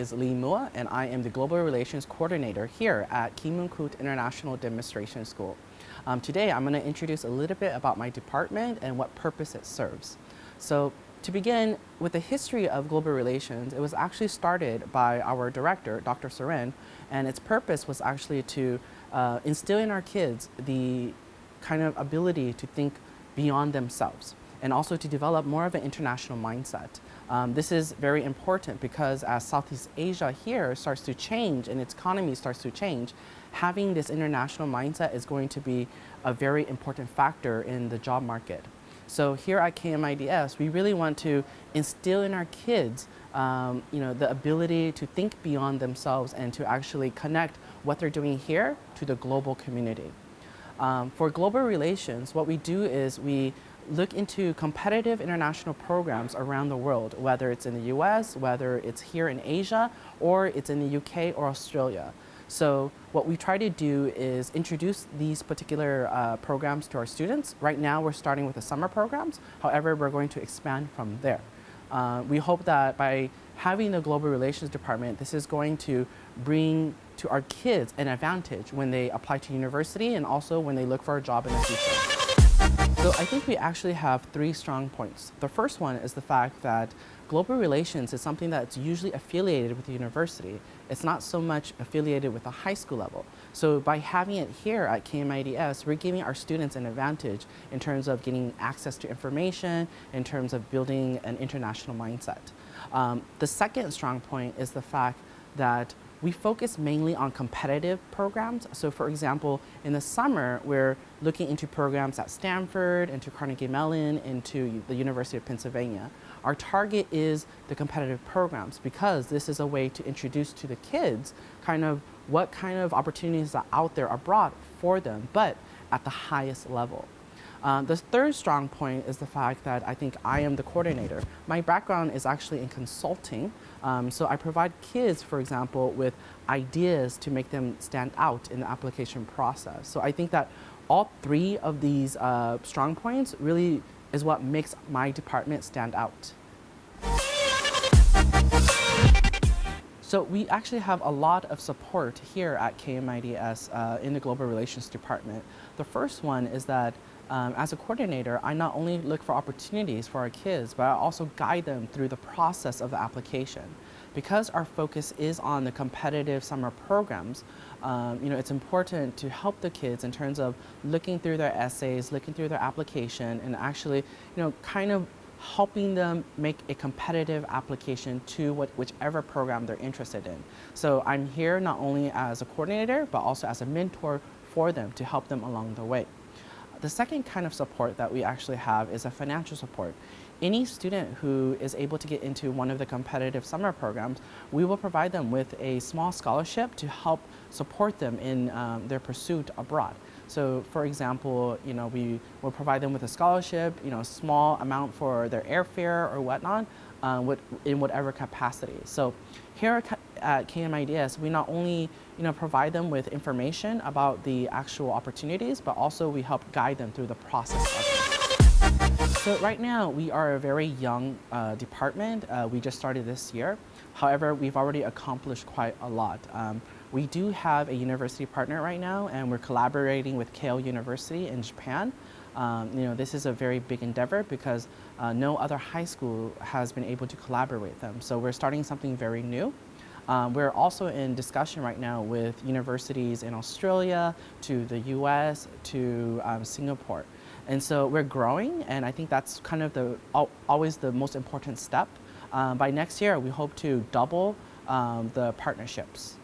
is Lee Mua, and I am the Global Relations Coordinator here at KMIDS International Demonstration School. Today, I'm going to introduce a little bit about my department and what purpose it serves. So, to begin with the history of global relations, it was actually started by our director, Dr. Seren, and its purpose was actually to instill in our kids the kind of ability to think beyond themselves, and also to develop more of an international mindset. This is very important because as Southeast Asia here starts to change and its economy starts to change, having this international mindset is going to be a very important factor in the job market. So here at KMIDS, we really want to instill in our kids the ability to think beyond themselves and to actually connect what they're doing here to the global community. For global relations, what we do is we look into competitive international programs around the world, whether it's in the US, whether it's here in Asia, or it's in the UK or Australia. So what we try to do is introduce these particular programs to our students. Right now we're starting with the summer programs, however we're going to expand from there. We hope that by having the Global Relations Department, this is going to bring to our kids an advantage when they apply to university and also when they look for a job in the future. So I think we actually have three strong points. The first one is the fact that global relations is something that's usually affiliated with the university. It's not so much affiliated with the high school level. So by having it here at KMIDS, we're giving our students an advantage in terms of getting access to information, in terms of building an international mindset. The second strong point is the fact that we focus mainly on competitive programs. So for example, in the summer, we're looking into programs at Stanford, into Carnegie Mellon, into the University of Pennsylvania. Our target is the competitive programs because this is a way to introduce to the kids what kind of opportunities are out there abroad for them, but at the highest level. The third strong point is the fact that I think I am the coordinator. My background is actually in consulting, so I provide kids, for example, with ideas to make them stand out in the application process. So I think that all three of these strong points really is what makes my department stand out. So we actually have a lot of support here at KMIDS in the Global Relations Department. The first one is that as a coordinator, I not only look for opportunities for our kids, but I also guide them through the process of the application. Because our focus is on the competitive summer programs, it's important to help the kids in terms of looking through their essays, looking through their application, and actually, kind of helping them make a competitive application to whichever program they're interested in. So I'm here not only as a coordinator, but also as a mentor for them to help them along the way. The second kind of support that we actually have is a financial support. Any student who is able to get into one of the competitive summer programs, we will provide them with a small scholarship to help support them in their pursuit abroad. So for example, we will provide them with a scholarship, a small amount for their airfare or whatnot, in whatever capacity. So here at KMIDS, we not only provide them with information about the actual opportunities, but also we help guide them through the process of it. So right now, we are a very young department. We just started this year. However, we've already accomplished quite a lot. We do have a university partner right now, and we're collaborating with Keio University in Japan. This is a very big endeavor because no other high school has been able to collaborate with them. So we're starting something very new. We're also in discussion right now with universities in Australia, to the US, to Singapore. And so we're growing, and I think that's kind of always the most important step. By next year, we hope to double the partnerships.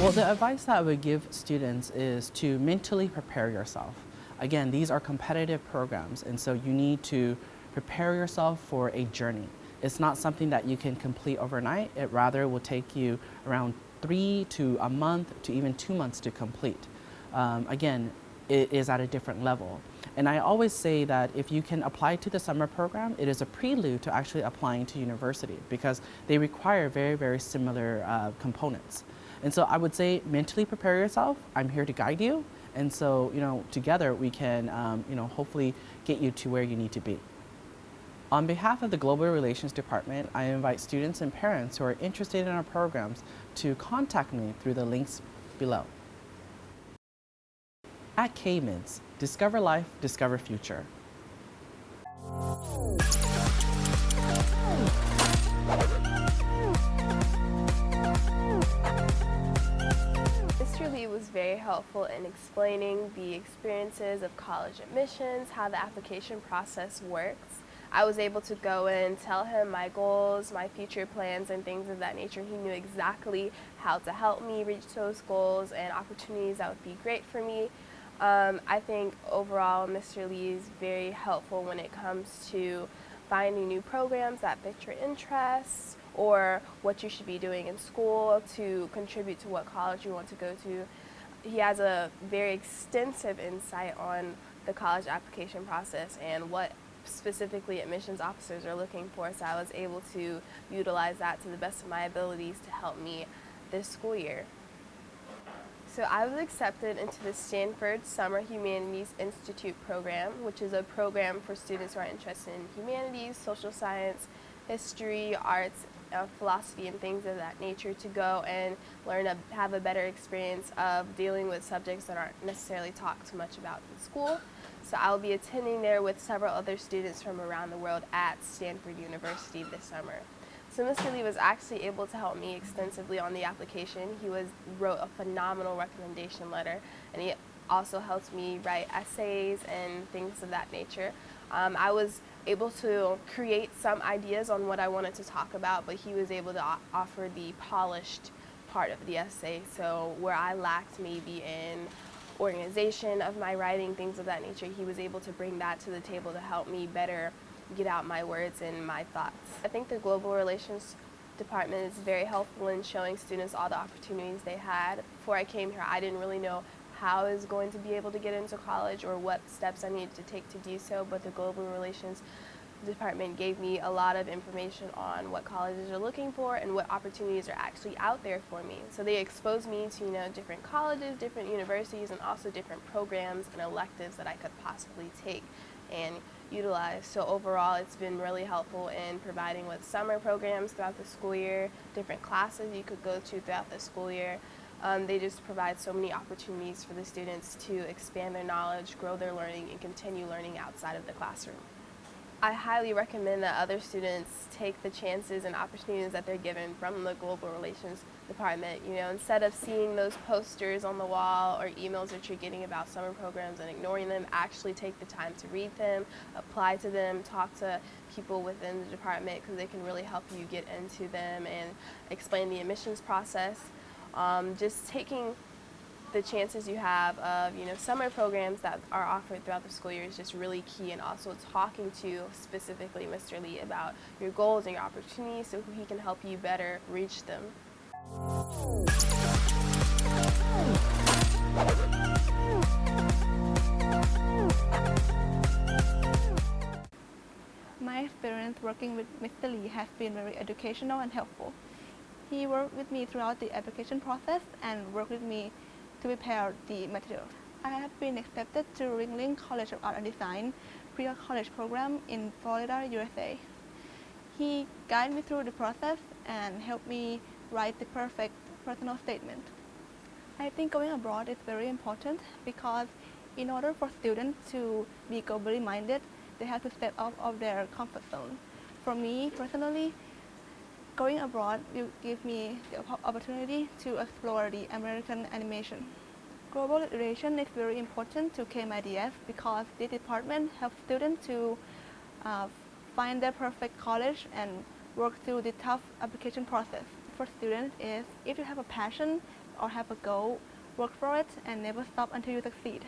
Well, the advice that I would give students is to mentally prepare yourself. Again, these are competitive programs, and so you need to prepare yourself for a journey. It's not something that you can complete overnight. It rather will take you around 3 to a month to even 2 months to complete. Again, it is at a different level. And I always say that if you can apply to the summer program, it is a prelude to actually applying to university because they require very, very similar components. And so I would say mentally prepare yourself. I'm here to guide you. And so, together we can, hopefully get you to where you need to be. On behalf of the Global Relations Department, I invite students and parents who are interested in our programs to contact me through the links below. At KMIDS, discover life, discover future. Mr. Lee was very helpful in explaining the experiences of college admissions, how the application process works. I was able to go in, tell him my goals, my future plans, and things of that nature. He knew exactly how to help me reach those goals and opportunities that would be great for me. I think overall Mr. Lee is very helpful when it comes to finding new programs that fit your interests or what you should be doing in school to contribute to what college you want to go to. He has a very extensive insight on the college application process and what specifically admissions officers are looking for, so I was able to utilize that to the best of my abilities to help me this school year. So I was accepted into the Stanford Summer Humanities Institute program, which is a program for students who are interested in humanities, social science, history, arts, philosophy, and things of that nature to go and have a better experience of dealing with subjects that aren't necessarily talked too much about in school. So I'll be attending there with several other students from around the world at Stanford University this summer. So Mr. Lee was actually able to help me extensively on the application. He wrote a phenomenal recommendation letter, and he also helped me write essays and things of that nature. I was able to create some ideas on what I wanted to talk about, but he was able to offer the polished part of the essay. So where I lacked maybe in organization of my writing, things of that nature, he was able to bring that to the table to help me better get out my words and my thoughts. I think the Global Relations Department is very helpful in showing students all the opportunities they had. Before I came here, I didn't really know how I was going to be able to get into college or what steps I needed to take to do so, but the Global Relations Department gave me a lot of information on what colleges are looking for and what opportunities are actually out there for me. So they exposed me to different colleges, different universities, and also different programs and electives that I could possibly take and utilize. So overall, it's been really helpful in providing with summer programs throughout the school year, different classes you could go to throughout the school year. They just provide so many opportunities for the students to expand their knowledge, grow their learning, and continue learning outside of the classroom. I highly recommend that other students take the chances and opportunities that they're given from the Global Relations Department. Instead of seeing those posters on the wall or emails that you're getting about summer programs and ignoring them, actually take the time to read them, apply to them, talk to people within the department because they can really help you get into them and explain the admissions process. Just taking the chances you have of summer programs that are offered throughout the school year is just really key, and also talking to specifically Mr. Lee about your goals and your opportunities so he can help you better reach them. My experience working with Mr. Lee has been very educational and helpful. He worked with me throughout the application process and worked with me to prepare the material. I have been accepted to Ringling College of Art and Design pre-college program in Florida, USA. He guided me through the process and helped me write the perfect personal statement. I think going abroad is very important because in order for students to be globally minded, they have to step out of their comfort zone. For me personally, going abroad will give me the opportunity to explore the American animation. Global relations is very important to KMIDS because this department helps students to find their perfect college and work through the tough application process. For students is if you have a passion or have a goal, work for it and never stop until you succeed.